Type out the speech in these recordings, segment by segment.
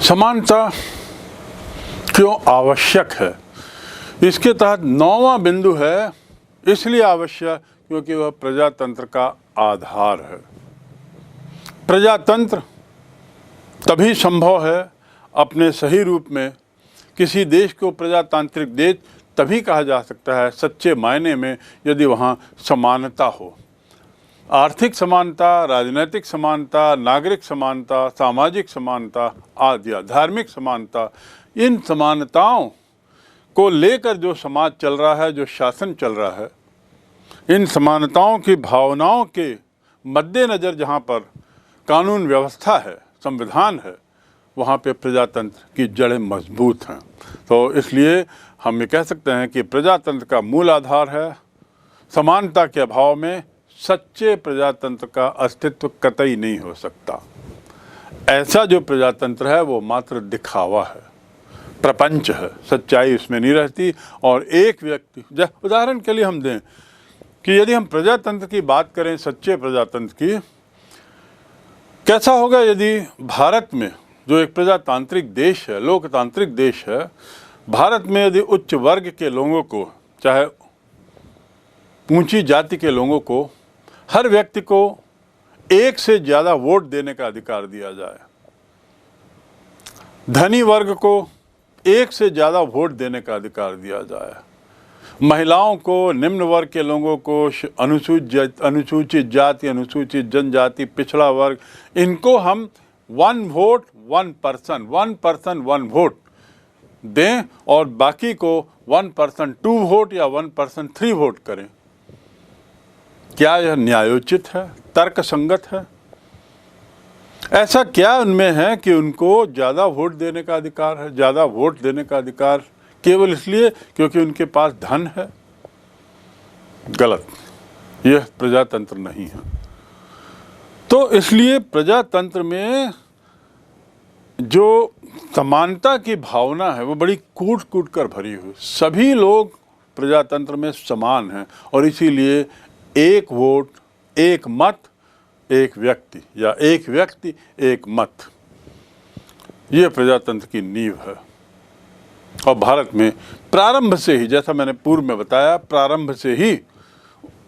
समानता क्यों आवश्यक है? इसके तहत 9वां बिंदु है, इसलिए आवश्यक क्योंकि वह प्रजातंत्र का आधार है। प्रजातंत्र तभी संभव है अपने सही रूप में। किसी देश को प्रजातांत्रिक देश तभी कहा जा सकता है सच्चे मायने में यदि वहाँ समानता हो। आर्थिक समानता, राजनीतिक समानता, नागरिक समानता, सामाजिक समानता आदि, धार्मिक समानता, इन समानताओं को लेकर जो समाज चल रहा है, जो शासन चल रहा है, इन समानताओं की भावनाओं के मद्देनज़र जहाँ पर कानून व्यवस्था है, संविधान है, वहाँ पे प्रजातंत्र की जड़ें मजबूत हैं। तो इसलिए हम ये कह सकते हैं कि प्रजातंत्र का मूल आधार है। समानता के अभाव में सच्चे प्रजातंत्र का अस्तित्व कतई नहीं हो सकता। ऐसा जो प्रजातंत्र है वो मात्र दिखावा है, प्रपंच है, सच्चाई उसमें नहीं रहती। और एक व्यक्ति, उदाहरण के लिए हम दें कि यदि हम प्रजातंत्र की बात करें, सच्चे प्रजातंत्र की, कैसा होगा यदि भारत में जो एक प्रजातांत्रिक देश है, लोकतांत्रिक देश है, भारत में यदि उच्च वर्ग के लोगों को, चाहे ऊंची जाति के लोगों को, हर व्यक्ति को एक से ज़्यादा वोट देने का अधिकार दिया जाए, धनी वर्ग को एक से ज़्यादा वोट देने का अधिकार दिया जाए, महिलाओं को, निम्न वर्ग के लोगों को, अनुसूचित जाति, अनुसूचित जनजाति, पिछड़ा वर्ग, इनको हम 1 वोट 1 पर्सन, 1 पर्सन 1 वोट दें और बाकी को 1 पर्सन 2 वोट या 1 पर्सन 3 वोट करें। क्या यह न्यायोचित है, तर्कसंगत है? ऐसा क्या उनमें है कि उनको ज़्यादा वोट देने का अधिकार है? ज़्यादा वोट देने का अधिकार केवल इसलिए क्योंकि उनके पास धन है? गलत, यह प्रजातंत्र नहीं है। तो इसलिए प्रजातंत्र में जो समानता की भावना है वो बड़ी कूट कूट कर भरी हुई। सभी लोग प्रजातंत्र में समान हैं और इसीलिए एक वोट, एक मत, एक व्यक्ति, या एक व्यक्ति एक मत, ये प्रजातंत्र की नींव है। और भारत में प्रारंभ से ही, जैसा मैंने पूर्व में बताया, प्रारंभ से ही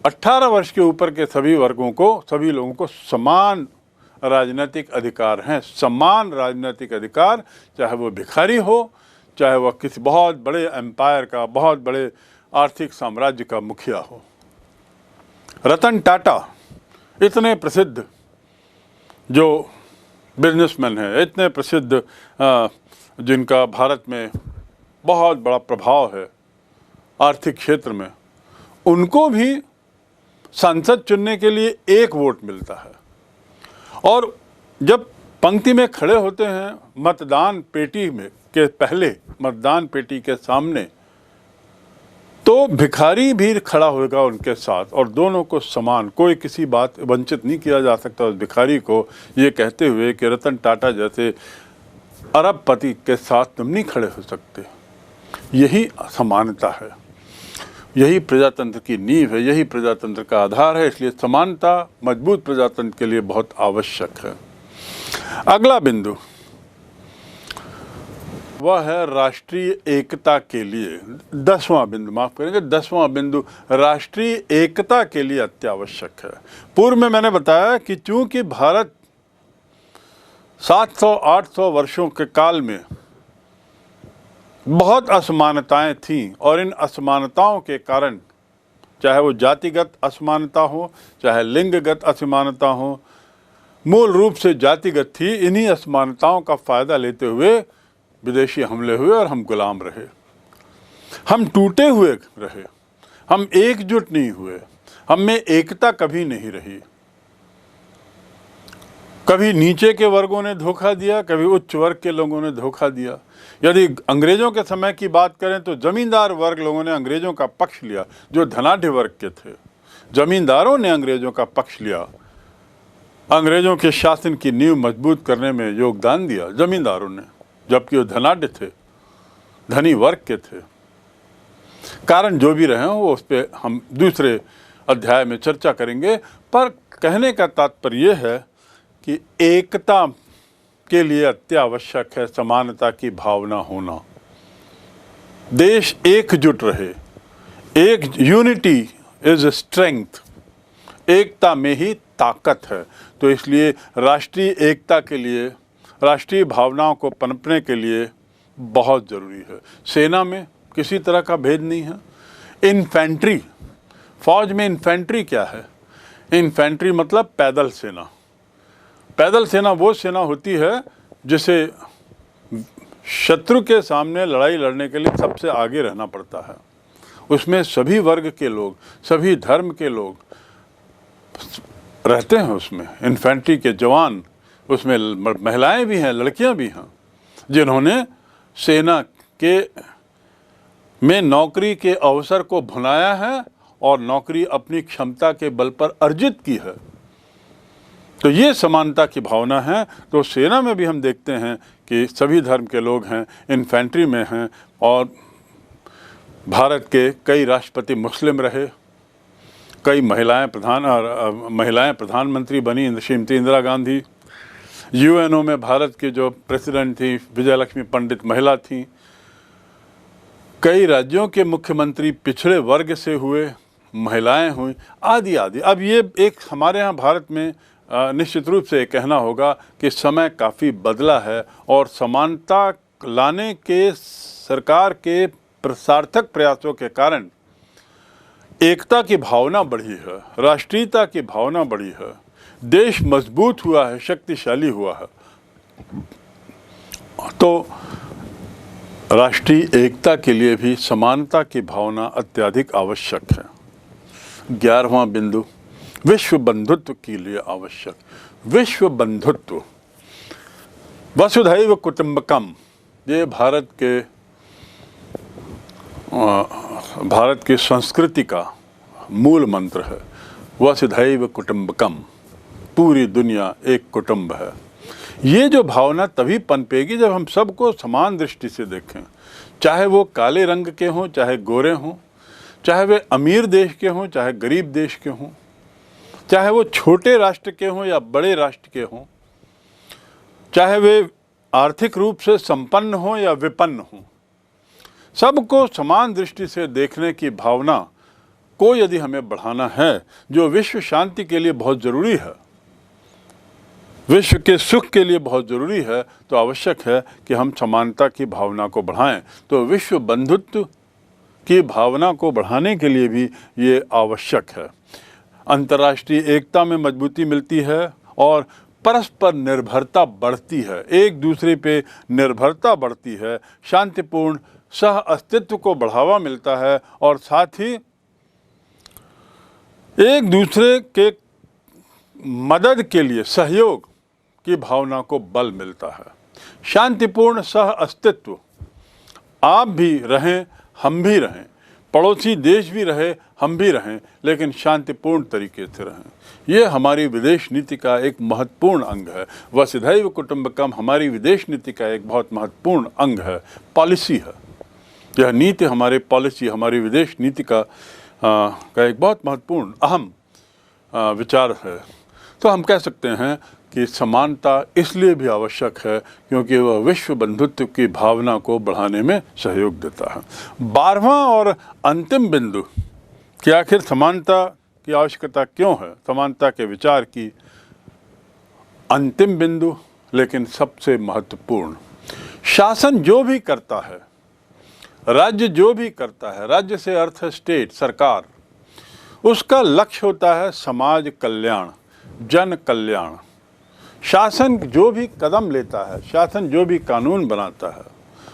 18 वर्ष के ऊपर के सभी वर्गों को, सभी लोगों को समान राजनीतिक अधिकार हैं। समान राजनीतिक अधिकार, चाहे वो भिखारी हो, चाहे वह किसी बहुत बड़े एम्पायर का, बहुत बड़े आर्थिक साम्राज्य का मुखिया हो। रतन टाटा, इतने प्रसिद्ध जो बिजनेसमैन हैं, इतने प्रसिद्ध जिनका भारत में बहुत बड़ा प्रभाव है आर्थिक क्षेत्र में, उनको भी सांसद चुनने के लिए 1 वोट मिलता है। और जब पंक्ति में खड़े होते हैं मतदान पेटी में के पहले, मतदान पेटी के सामने, तो भिखारी भी खड़ा होगा उनके साथ और दोनों को समान, कोई किसी बात वंचित नहीं किया जा सकता उस भिखारी को, ये कहते हुए कि रतन टाटा जैसे अरबपति के साथ तुम नहीं खड़े हो सकते। यही समानता है, यही प्रजातंत्र की नींव है, यही प्रजातंत्र का आधार है। इसलिए समानता मजबूत प्रजातंत्र के लिए बहुत आवश्यक है। अगला बिंदु वह है राष्ट्रीय एकता के लिए। 10वां बिंदु, माफ करेंगे, 10वां बिंदु राष्ट्रीय एकता के लिए अत्यावश्यक है। पूर्व में मैंने बताया कि चूंकि भारत 700-800 वर्षों के काल में बहुत असमानताएं थीं और इन असमानताओं के कारण, चाहे वो जातिगत असमानता हो, चाहे लिंगगत असमानता हो, मूल रूप से जातिगत थी। इन्हीं असमानताओं का फ़ायदा लेते हुए विदेशी हमले हुए और हम गुलाम रहे, हम टूटे हुए रहे, हम एकजुट नहीं हुए, हम में एकता कभी नहीं रही। कभी नीचे के वर्गों ने धोखा दिया, कभी उच्च वर्ग के लोगों ने धोखा दिया। यदि अंग्रेज़ों के समय की बात करें तो जमींदार वर्ग लोगों ने अंग्रेज़ों का पक्ष लिया, जो धनाढ़ वर्ग के थे। जमींदारों ने अंग्रेज़ों का पक्ष लिया, अंग्रेज़ों के शासन की नींव मजबूत करने में योगदान दिया जमींदारों ने, जबकि वो धनाढ़ थे, धनी वर्ग के थे। कारण जो भी रहे हों वो उस पर हम दूसरे अध्याय में चर्चा करेंगे। पर कहने का तात्पर्य यह है कि एकता के लिए अत्यावश्यक है समानता की भावना होना। देश एकजुट रहे, एक यूनिटी इज स्ट्रेंथ, एकता में ही ताकत है। तो इसलिए राष्ट्रीय एकता के लिए, राष्ट्रीय भावनाओं को पनपने के लिए बहुत ज़रूरी है। सेना में किसी तरह का भेद नहीं है। इन्फेंट्री, फौज में इन्फेंट्री क्या है? इन्फेंट्री मतलब पैदल सेना। पैदल सेना वो सेना होती है जिसे शत्रु के सामने लड़ाई लड़ने के लिए सबसे आगे रहना पड़ता है। उसमें सभी वर्ग के लोग, सभी धर्म के लोग रहते हैं। उसमें इन्फेंट्री के जवान, उसमें महिलाएं भी हैं, लड़कियां भी हैं, जिन्होंने सेना के में नौकरी के अवसर को भुनाया है और नौकरी अपनी क्षमता के बल पर अर्जित की है। तो ये समानता की भावना है। तो सेना में भी हम देखते हैं कि सभी धर्म के लोग हैं, इन्फेंट्री में हैं, और भारत के कई राष्ट्रपति मुस्लिम रहे, कई महिलाएं प्रधानमंत्री बनी, श्रीमती इंदिरा गांधी। यूएनओ में भारत की जो प्रेसिडेंट थी विजयलक्ष्मी पंडित महिला थी। कई राज्यों के मुख्यमंत्री पिछड़े वर्ग से हुए, महिलाएं हुई, आदि आदि। अब ये एक हमारे यहाँ भारत में निश्चित रूप से कहना होगा कि समय काफ़ी बदला है और समानता लाने के सरकार के सार्थक प्रयासों के कारण एकता की भावना बढ़ी है, राष्ट्रीयता की भावना बढ़ी है, देश मजबूत हुआ है, शक्तिशाली हुआ है। तो राष्ट्रीय एकता के लिए भी समानता की भावना अत्यधिक आवश्यक है। 11वां बिंदु, विश्व बंधुत्व के लिए आवश्यक। विश्व बंधुत्व, वसुधैव कुटुंबकम, ये भारत की संस्कृति का मूल मंत्र है। वसुधैव कुटुंबकम, पूरी दुनिया एक कुटुंब है। ये जो भावना तभी पनपेगी जब हम सबको समान दृष्टि से देखें, चाहे वो काले रंग के हों, चाहे गोरे हों, चाहे वे अमीर देश के हों, चाहे गरीब देश के हों, चाहे वो छोटे राष्ट्र के हों या बड़े राष्ट्र के हों, चाहे वे आर्थिक रूप से संपन्न हों या विपन्न हों, सबको समान दृष्टि से देखने की भावना को यदि हमें बढ़ाना है, जो विश्व शांति के लिए बहुत ज़रूरी है, विश्व के सुख के लिए बहुत ज़रूरी है, तो आवश्यक है कि हम समानता की भावना को बढ़ाएं। तो विश्व बंधुत्व की भावना को बढ़ाने के लिए भी ये आवश्यक है। अंतर्राष्ट्रीय एकता में मजबूती मिलती है और परस्पर निर्भरता बढ़ती है, एक दूसरे पे निर्भरता बढ़ती है, शांतिपूर्ण सह अस्तित्व को बढ़ावा मिलता है और साथ ही एक दूसरे के मदद के लिए सहयोग की भावना को बल मिलता है। शांतिपूर्ण सह अस्तित्व, आप भी रहें, हम भी रहें, पड़ोसी देश भी रहे, हम भी रहें, लेकिन शांतिपूर्ण तरीके से रहें। ये हमारी विदेश नीति का एक महत्वपूर्ण अंग है। वसुधैव कुटुंबकम हमारी विदेश नीति का एक बहुत महत्वपूर्ण अंग है, पॉलिसी है। यह नीति हमारे पॉलिसी, हमारी विदेश नीति का एक बहुत महत्वपूर्ण अहम विचार है। तो हम कह सकते हैं कि समानता इसलिए भी आवश्यक है क्योंकि वह विश्व बंधुत्व की भावना को बढ़ाने में सहयोग देता है। 12वां और अंतिम बिंदु कि आखिर समानता की आवश्यकता क्यों है, समानता के विचार की अंतिम बिंदु लेकिन सबसे महत्वपूर्ण, शासन जो भी करता है, राज्य जो भी करता है, राज्य से अर्थ है स्टेट, सरकार, उसका लक्ष्य होता है समाज कल्याण, जन कल्याण। शासन जो भी कदम लेता है, शासन जो भी कानून बनाता है,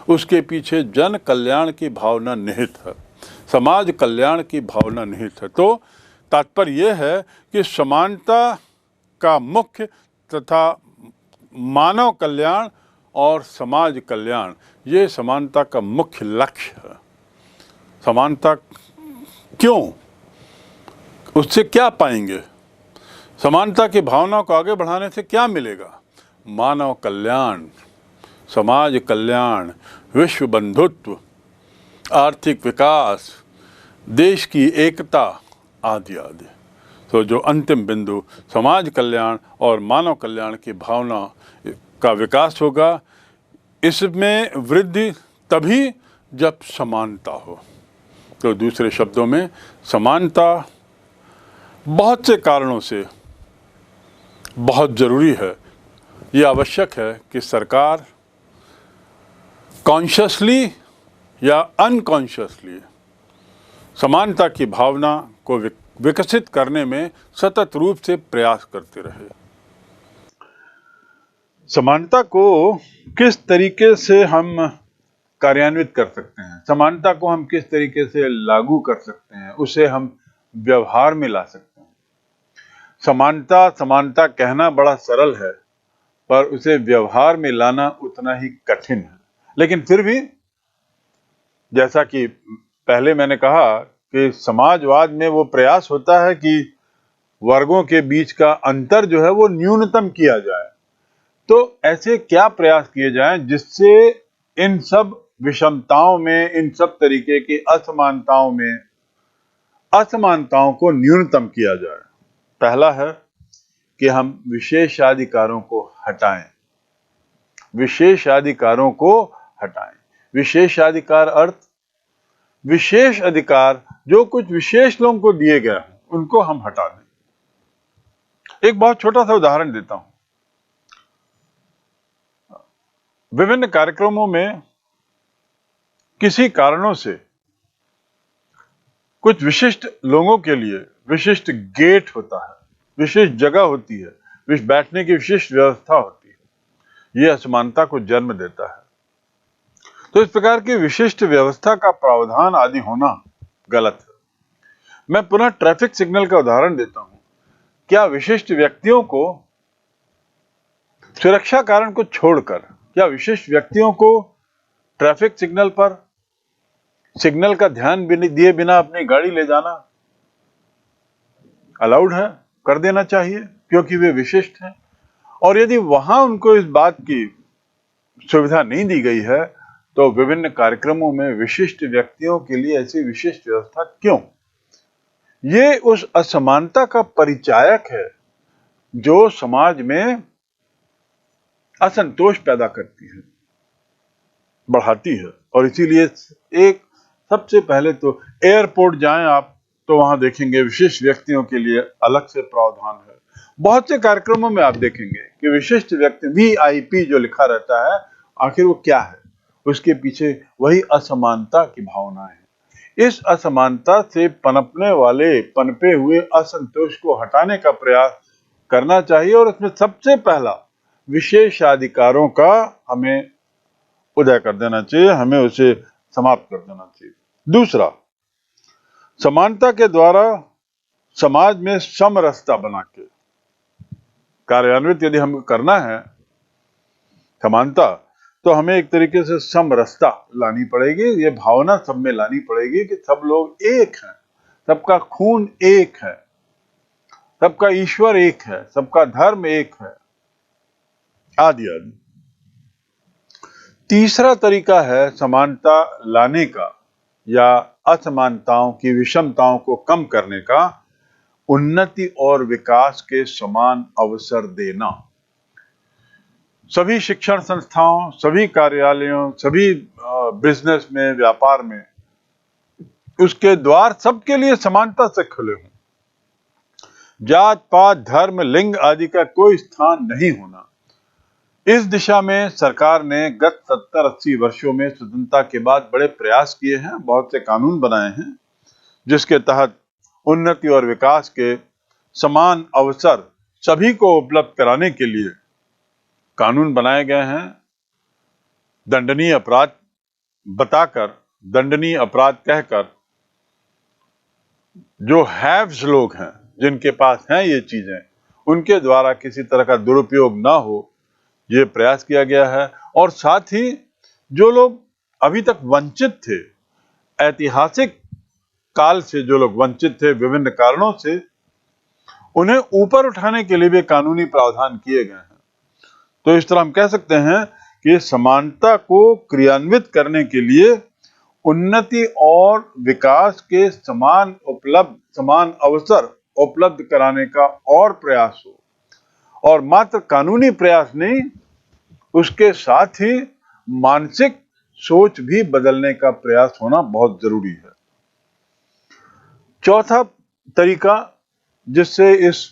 उसके पीछे जन कल्याण की भावना निहित है, समाज कल्याण की भावना निहित है। तो तात्पर्य यह है कि समानता का मुख्य तथा मानव कल्याण और समाज कल्याण, ये समानता का मुख्य लक्ष्य है। समानता क्यों, उससे क्या पाएंगे, समानता की भावना को आगे बढ़ाने से क्या मिलेगा? मानव कल्याण, समाज कल्याण, विश्व बंधुत्व, आर्थिक विकास, देश की एकता आदि आदि। तो जो अंतिम बिंदु समाज कल्याण और मानव कल्याण की भावना का विकास होगा। इसमें वृद्धि तभी जब समानता हो। तो दूसरे शब्दों में समानता बहुत से कारणों से बहुत ज़रूरी है। ये आवश्यक है कि सरकार कॉन्शियसली या अनकॉन्शियसली समानता की भावना को विकसित करने में सतत रूप से प्रयास करते रहे। समानता को किस तरीके से हम कार्यान्वित कर सकते हैं, समानता को हम किस तरीके से लागू कर सकते हैं, उसे हम व्यवहार में ला सकते हैं। समानता समानता कहना बड़ा सरल है, पर उसे व्यवहार में लाना उतना ही कठिन है। लेकिन फिर भी जैसा कि पहले मैंने कहा कि समाजवाद में वो प्रयास होता है कि वर्गों के बीच का अंतर जो है वो न्यूनतम किया जाए। तो ऐसे क्या प्रयास किए जाएं जिससे इन सब विषमताओं में, इन सब तरीके की असमानताओं को न्यूनतम किया जाए। पहला है कि हम विशेषाधिकारों को हटाएं। विशेषाधिकारों को हटाएं। विशेषाधिकार अर्थ विशेष अधिकार जो कुछ विशेष लोगों को दिए गए हैं उनको हम हटा दें। एक बहुत छोटा सा उदाहरण देता हूं। विभिन्न कार्यक्रमों में किसी कारणों से कुछ विशिष्ट लोगों के लिए विशिष्ट गेट होता है, विशिष्ट जगह होती है, बैठने की विशिष्ट व्यवस्था होती है। यह असमानता को जन्म देता है। तो इस प्रकार की विशिष्ट व्यवस्था का प्रावधान आदि होना गलत है। मैं पुनः ट्रैफिक सिग्नल का उदाहरण देता हूं। क्या विशिष्ट व्यक्तियों को सुरक्षा कारण को छोड़कर, क्या विशिष्ट व्यक्तियों को ट्रैफिक सिग्नल पर सिग्नल का ध्यान दिए बिना अपनी गाड़ी ले जाना अलाउड है? कर देना चाहिए, क्योंकि वे विशिष्ट हैं। और यदि वहां उनको इस बात की सुविधा नहीं दी गई है तो विभिन्न कार्यक्रमों में विशिष्ट व्यक्तियों के लिए ऐसी विशिष्ट व्यवस्था क्यों? ये उस असमानता का परिचायक है जो समाज में असंतोष पैदा करती है, बढ़ाती है। और इसीलिए एक सबसे पहले तो एयरपोर्ट जाएं आप तो वहां देखेंगे विशिष्ट व्यक्तियों के लिए अलग से प्रावधान है। बहुत से कार्यक्रमों में आप देखेंगे कि विशिष्ट व्यक्ति VIP जो लिखा रहता है, आखिर वो क्या है? उसके पीछे वही असमानता की भावना है। इस असमानता से पनपे हुए असंतोष को हटाने का प्रयास करना चाहिए और उसमें सबसे पहला विशेषाधिकारों का हमें उदय कर देना चाहिए, हमें उसे समाप्त कर देना चाहिए। दूसरा, समानता के द्वारा समाज में समरसता बना के कार्यान्वित यदि हमें करना है समानता, तो हमें एक तरीके से समरसता लानी पड़ेगी। ये भावना सब में लानी पड़ेगी कि सब लोग एक हैं, सबका खून एक है, सबका ईश्वर एक है, सबका धर्म एक है, आदि आदि। तीसरा तरीका है समानता लाने का या असमानताओं की विषमताओं को कम करने का, उन्नति और विकास के समान अवसर देना। सभी शिक्षण संस्थाओं, सभी कार्यालयों, सभी बिजनेस में, व्यापार में उसके द्वार सबके लिए समानता से खुले हों। जात पात, धर्म, लिंग आदि का कोई स्थान नहीं होना। इस दिशा में सरकार ने गत 70-80 वर्षों में स्वतंत्रता के बाद बड़े प्रयास किए हैं, बहुत से कानून बनाए हैं जिसके तहत उन्नति और विकास के समान अवसर सभी को उपलब्ध कराने के लिए कानून बनाए गए हैं। दंडनीय अपराध बताकर, दंडनीय अपराध कहकर जो हैव्स लोग हैं, जिनके पास हैं ये चीजें, उनके द्वारा किसी तरह का दुरुपयोग ना हो, ये प्रयास किया गया है। और साथ ही जो लोग अभी तक वंचित थे, ऐतिहासिक काल से जो लोग वंचित थे विभिन्न कारणों से, उन्हें ऊपर उठाने के लिए भी कानूनी प्रावधान किए गए हैं। तो इस तरह हम कह सकते हैं कि समानता को क्रियान्वित करने के लिए उन्नति और विकास के समान अवसर उपलब्ध कराने का और प्रयास हो। और मात्र कानूनी प्रयास नहीं, उसके साथ ही मानसिक सोच भी बदलने का प्रयास होना बहुत जरूरी है। चौथा तरीका जिससे इस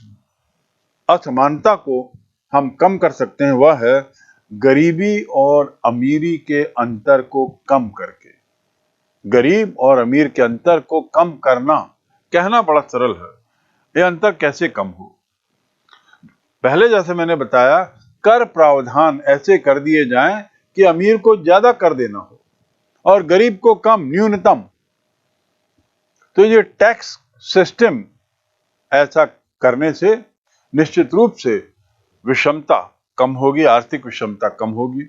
असमानता को हम कम कर सकते हैं वह है गरीबी और अमीरी के अंतर को कम करके। गरीब और अमीर के अंतर को कम करना, कहना बड़ा सरल है, यह अंतर कैसे कम हो? पहले जैसे मैंने बताया, कर प्रावधान ऐसे कर दिए जाएं कि अमीर को ज्यादा कर देना हो और गरीब को कम, न्यूनतम। तो ये टैक्स सिस्टम ऐसा करने से निश्चित रूप से विषमता कम होगी, आर्थिक विषमता कम होगी।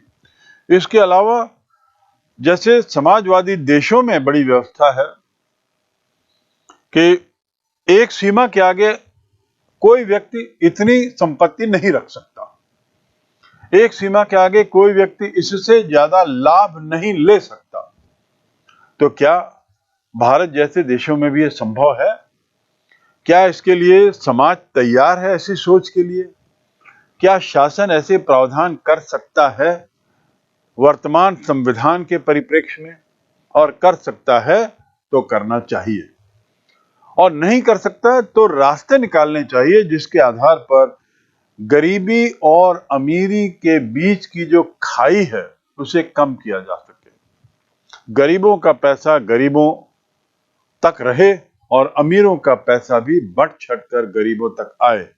इसके अलावा जैसे समाजवादी देशों में बड़ी व्यवस्था है कि एक सीमा के आगे कोई व्यक्ति इतनी संपत्ति नहीं रख सकता, एक सीमा के आगे कोई व्यक्ति इससे ज्यादा लाभ नहीं ले सकता। तो क्या भारत जैसे देशों में भी यह संभव है? क्या इसके लिए समाज तैयार है? ऐसी सोच के लिए क्या शासन ऐसे प्रावधान कर सकता है वर्तमान संविधान के परिप्रेक्ष्य में? और कर सकता है तो करना चाहिए, और नहीं कर सकता तो रास्ते निकालने चाहिए जिसके आधार पर गरीबी और अमीरी के बीच की जो खाई है उसे कम किया जा सके। गरीबों का पैसा गरीबों तक रहे और अमीरों का पैसा भी बढ़ छट कर गरीबों तक आए,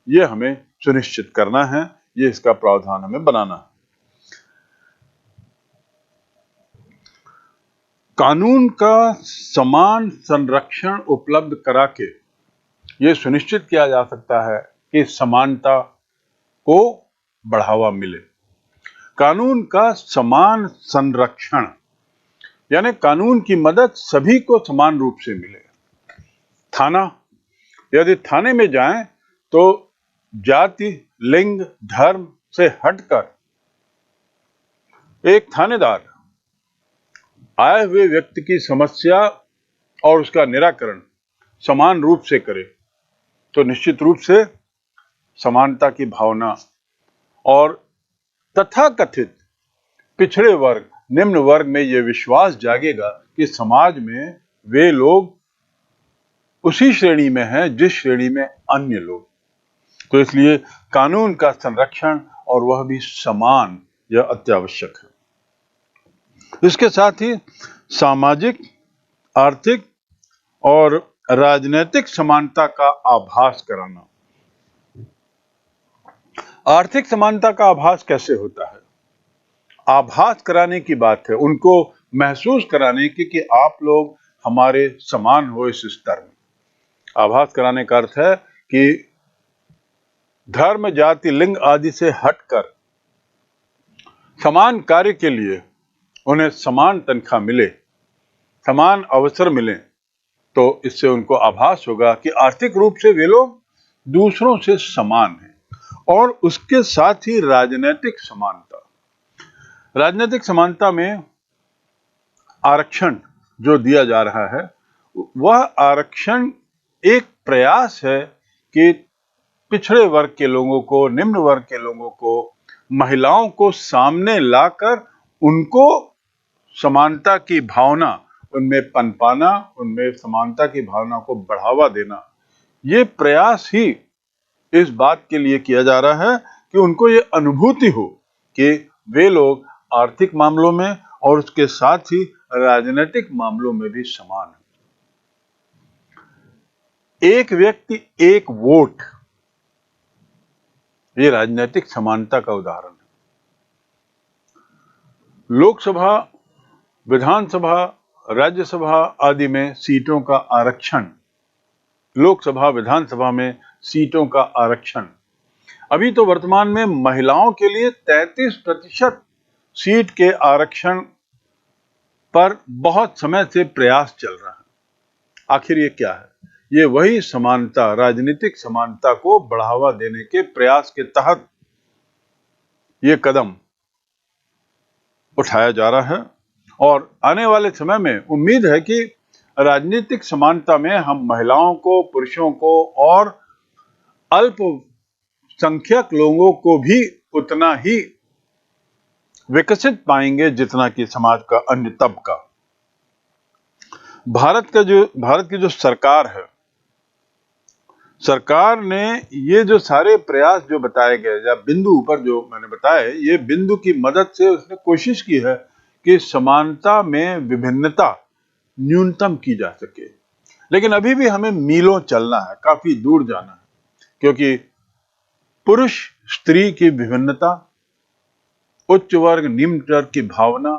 ये हमें सुनिश्चित करना है, ये इसका प्रावधान हमें बनाना है। कानून का समान संरक्षण उपलब्ध करा के ये सुनिश्चित किया जा सकता है कि समानता को बढ़ावा मिले। कानून का समान संरक्षण यानी कानून की मदद सभी को समान रूप से मिले। थाना, यदि थाने में जाएं तो जाति, लिंग, धर्म से हटकर एक थानेदार आए हुए व्यक्ति की समस्या और उसका निराकरण समान रूप से करे तो निश्चित रूप से समानता की भावना और तथाकथित पिछड़े वर्ग, निम्न वर्ग में यह विश्वास जागेगा कि समाज में वे लोग उसी श्रेणी में हैं जिस श्रेणी में अन्य लोग। तो इसलिए कानून का संरक्षण और वह भी समान, यह अत्यावश्यक है। इसके साथ ही सामाजिक, आर्थिक और राजनीतिक समानता का आभास कराना। आर्थिक समानता का आभास कैसे होता है? आभास कराने की बात है, उनको महसूस कराने की कि आप लोग हमारे समान हो इस स्तर में। आभास कराने का अर्थ है कि धर्म, जाति, लिंग आदि से हटकर समान कार्य के लिए उन्हें समान तनख्वाह मिले, समान अवसर मिले, तो इससे उनको आभास होगा कि आर्थिक रूप से वे लोग दूसरों से समान हैं। और उसके साथ ही राजनीतिक समानता। राजनीतिक समानता में आरक्षण जो दिया जा रहा है वह आरक्षण एक प्रयास है कि पिछड़े वर्ग के लोगों को, निम्न वर्ग के लोगों को, महिलाओं को सामने लाकर उनको समानता की भावना उनमें पनपाना, उनमें समानता की भावना को बढ़ावा देना। ये प्रयास ही इस बात के लिए किया जा रहा है कि उनको ये अनुभूति हो कि वे लोग आर्थिक मामलों में और उसके साथ ही राजनीतिक मामलों में भी समान है। एक व्यक्ति एक वोट, ये राजनीतिक समानता का उदाहरण है। लोकसभा, विधानसभा, राज्यसभा आदि में सीटों का आरक्षण, लोकसभा, विधानसभा में सीटों का आरक्षण, अभी तो वर्तमान में महिलाओं के लिए 33% सीट के आरक्षण पर बहुत समय से प्रयास चल रहा है। आखिर ये क्या है? ये वही समानता, राजनीतिक समानता को बढ़ावा देने के प्रयास के तहत ये कदम उठाया जा रहा है। और आने वाले समय में उम्मीद है कि राजनीतिक समानता में हम महिलाओं को, पुरुषों को और अल्पसंख्यक लोगों को भी उतना ही विकसित पाएंगे जितना कि समाज का अन्य तबका। भारत की जो सरकार है, सरकार ने ये जो सारे प्रयास जो बताए गए या बिंदु ऊपर जो मैंने बताए, ये बिंदु की मदद से उसने कोशिश की है कि समानता में विभिन्नता न्यूनतम की जा सके। लेकिन अभी भी हमें मीलों चलना है, काफी दूर जाना है, क्योंकि पुरुष स्त्री की विभिन्नता, उच्च वर्ग निम्न वर्ग की भावना,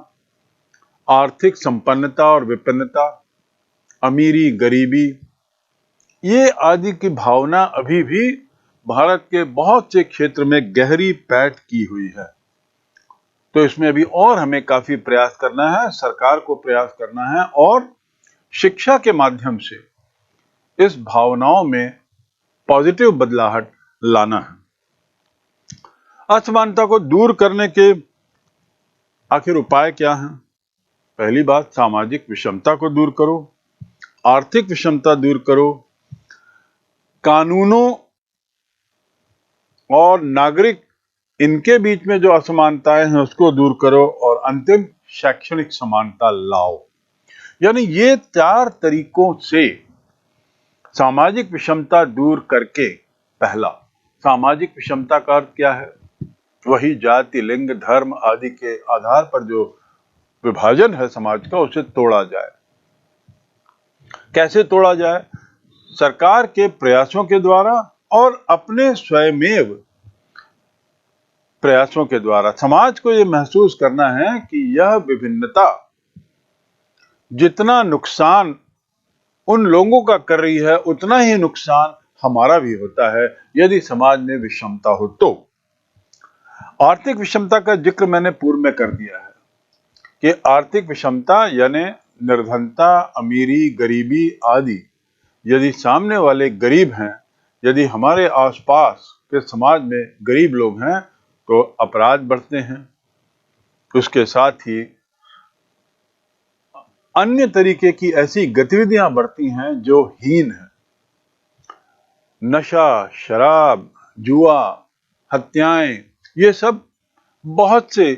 आर्थिक संपन्नता और विपन्नता, अमीरी गरीबी, ये आदि की भावना अभी भी भारत के बहुत से क्षेत्र में गहरी पैठ की हुई है। तो इसमें अभी और हमें काफी प्रयास करना है, सरकार को प्रयास करना है और शिक्षा के माध्यम से इस भावनाओं में पॉजिटिव बदलाहट लाना है। असमानता को दूर करने के आखिर उपाय क्या हैं? पहली बात, सामाजिक विषमता को दूर करो, आर्थिक विषमता दूर करो, कानूनों और नागरिक इनके बीच में जो असमानताएं हैं उसको दूर करो, और अंतिम शैक्षणिक समानता लाओ। यानी ये 4 तरीकों से सामाजिक विषमता दूर करके, पहला, सामाजिक विषमता का अर्थ क्या है? वही जाति, लिंग, धर्म आदि के आधार पर जो विभाजन है समाज का, उसे तोड़ा जाए। कैसे तोड़ा जाए? सरकार के प्रयासों के द्वारा और अपने स्वयमेव प्रयासों के द्वारा। समाज को यह महसूस करना है कि यह विभिन्नता जितना नुकसान उन लोगों का कर रही है, उतना ही नुकसान हमारा भी होता है यदि समाज में विषमता हो तो। आर्थिक विषमता का जिक्र मैंने पूर्व में कर दिया है कि आर्थिक विषमता यानी निर्धनता, अमीरी, गरीबी आदि, यदि सामने वाले गरीब हैं, यदि हमारे आसपास के समाज में गरीब लोग हैं, तो अपराध बढ़ते हैं। उसके साथ ही अन्य तरीके की ऐसी गतिविधियां बढ़ती हैं जो हीन है। नशा, शराब, जुआ, हत्याएं, ये सब बहुत से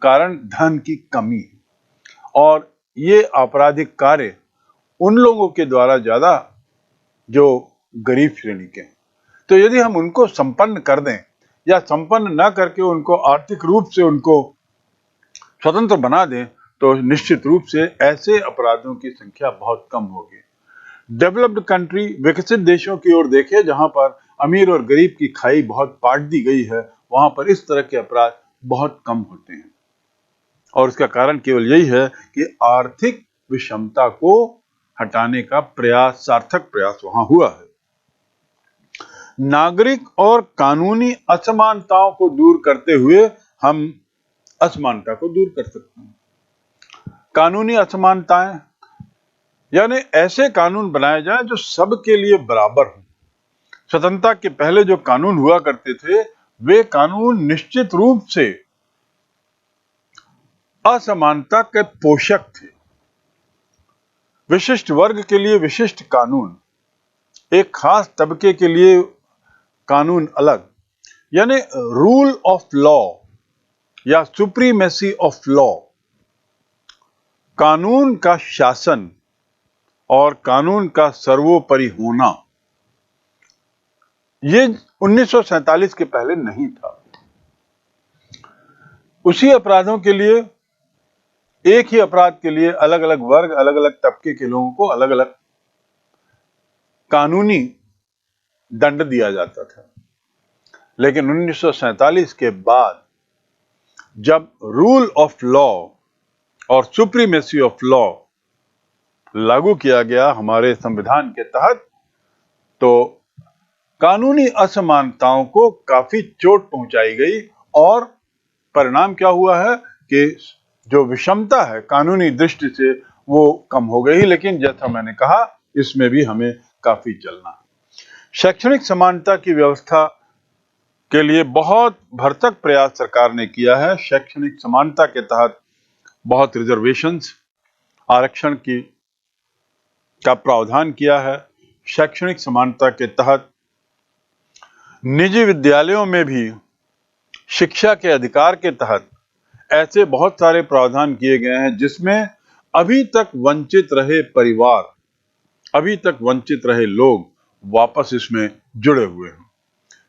कारण धन की कमी है, और ये आपराधिक कार्य उन लोगों के द्वारा ज्यादा जो गरीब श्रेणी के हैं। तो यदि हम उनको संपन्न कर दें या संपन्न ना करके उनको आर्थिक रूप से उनको स्वतंत्र बना दें, तो निश्चित रूप से ऐसे अपराधों की संख्या बहुत कम होगी। डेवलप्ड कंट्री, विकसित देशों की ओर देखें, जहां पर अमीर और गरीब की खाई बहुत पाट दी गई है, वहां पर इस तरह के अपराध बहुत कम होते हैं। और इसका कारण केवल यही है कि आर्थिक विषमता को हटाने का प्रयास, सार्थक प्रयास वहां हुआ है। नागरिक और कानूनी असमानताओं को दूर करते हुए हम असमानता को दूर कर सकते हैं। कानूनी असमानताएं यानी ऐसे कानून बनाए जाएं जो सबके लिए बराबर हों। स्वतंत्रता के पहले जो कानून हुआ करते थे, वे कानून निश्चित रूप से असमानता के पोषक थे। विशिष्ट वर्ग के लिए विशिष्ट कानून, एक खास तबके के लिए कानून अलग, यानी रूल ऑफ लॉ या सुप्रीमेसी ऑफ लॉ, कानून का शासन और कानून का सर्वोपरि होना, ये 1947 के पहले नहीं था। उसी अपराधों के लिए, एक ही अपराध के लिए अलग अलग वर्ग, अलग अलग तबके के लोगों को अलग अलग कानूनी दंड दिया जाता था। लेकिन 1947 के बाद जब रूल ऑफ लॉ और सुप्रीमेसी ऑफ लॉ लागू किया गया हमारे संविधान के तहत, तो कानूनी असमानताओं को काफी चोट पहुंचाई गई, और परिणाम क्या हुआ है कि जो विषमता है कानूनी दृष्टि से वो कम हो गई। लेकिन जैसा मैंने कहा, इसमें भी हमें काफी चलना है। शैक्षणिक समानता की व्यवस्था के लिए बहुत भरसक प्रयास सरकार ने किया है। शैक्षणिक समानता के तहत बहुत रिजर्वेशंस, आरक्षण का प्रावधान किया है। शैक्षणिक समानता के तहत निजी विद्यालयों में भी शिक्षा के अधिकार के तहत ऐसे बहुत सारे प्रावधान किए गए हैं जिसमें अभी तक वंचित रहे परिवार, अभी तक वंचित रहे लोग वापस इसमें जुड़े हुए हैं,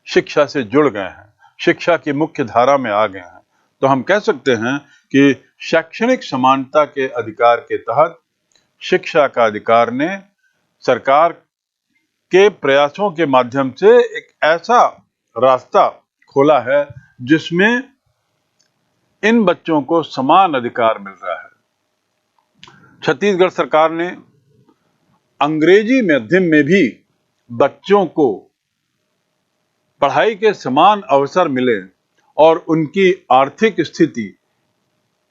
शिक्षा से जुड़ गए हैं, शिक्षा की मुख्य धारा में आ गए हैं। तो हम कह सकते हैं कि शैक्षणिक समानता के अधिकार के तहत शिक्षा का अधिकार ने सरकार के प्रयासों के माध्यम से एक ऐसा रास्ता खोला है जिसमें इन बच्चों को समान अधिकार मिल रहा है। छत्तीसगढ़ सरकार ने अंग्रेजी माध्यम में भी बच्चों को पढ़ाई के समान अवसर मिले और उनकी आर्थिक स्थिति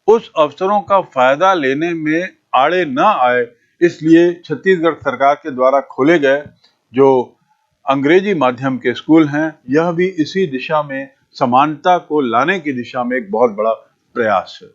उस अवसरों का फायदा लेने में आड़े ना आए, इसलिए छत्तीसगढ़ सरकार के द्वारा खोले गए जो अंग्रेजी माध्यम के स्कूल हैं, यह भी इसी दिशा में समानता को लाने की दिशा में एक बहुत बड़ा प्रयास है।